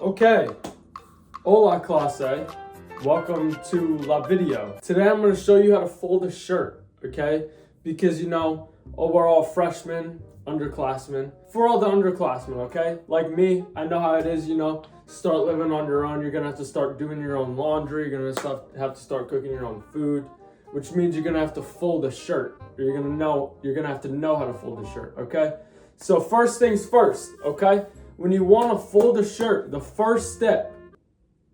Okay, hola clase, welcome to la video. Today I'm going to show you how to fold a shirt, okay? Because we're all freshmen, underclassmen. For all the underclassmen, okay? Like me, I know how it is, start living on your own. You're going to have to start doing your own laundry. You're going to have to start cooking your own food, which means you're going to have to fold a shirt. Or you're going to have to know how to fold a shirt, okay? So first things first, okay? When you want to fold a shirt, the first step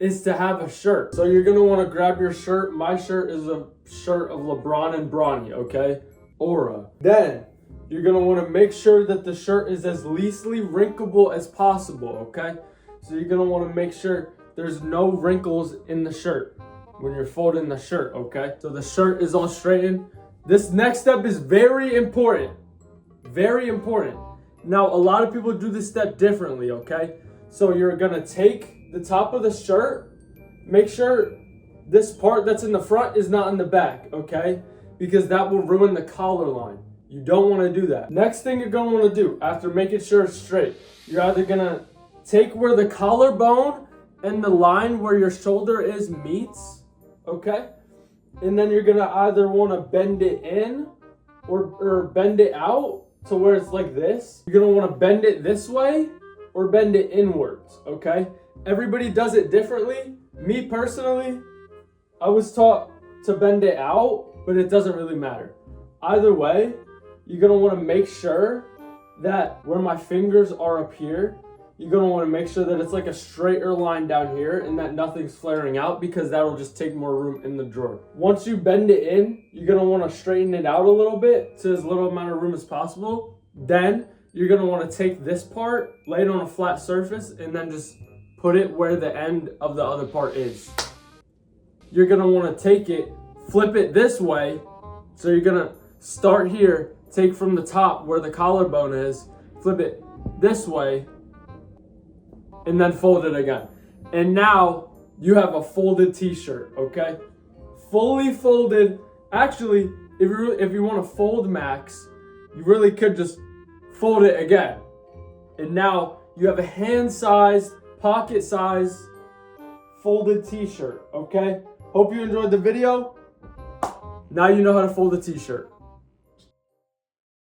is to have a shirt. So you're going to want to grab your shirt. My shirt is a shirt of LeBron and Bronny, okay? Aura. Then you're going to want to make sure that the shirt is as leastly wrinkleable as possible, okay? So you're going to want to make sure there's no wrinkles in the shirt when you're folding the shirt, okay? So the shirt is all straightened. This next step is very important. Very important. Now, a lot of people do this step differently, okay? So you're gonna take the top of the shirt, make sure this part that's in the front is not in the back, okay? Because that will ruin the collar line. You don't wanna do that. Next thing you're gonna wanna do, after making sure it's straight, you're either gonna take where the collarbone and the line where your shoulder is meets, okay? And then you're gonna either wanna bend it in or bend it out to where it's like this. You're gonna wanna bend it this way or bend it inwards, okay? Everybody does it differently. Me personally, I was taught to bend it out, but it doesn't really matter. Either way, you're gonna wanna make sure that where my fingers are up here, you're gonna wanna make sure that it's like a straighter line down here and that nothing's flaring out, because that'll just take more room in the drawer. Once you bend it in, you're gonna wanna straighten it out a little bit to as little amount of room as possible. Then you're gonna wanna take this part, lay it on a flat surface, and then just put it where the end of the other part is. You're gonna wanna take it, flip it this way. So you're gonna start here, take from the top where the collarbone is, flip it this way, and then fold it again. And now you have a folded t-shirt, okay? Fully folded. Actually, if you want to fold max, you really could just fold it again. And now you have a hand-sized, pocket-sized folded t-shirt, okay? Hope you enjoyed the video. Now you know how to fold a t-shirt.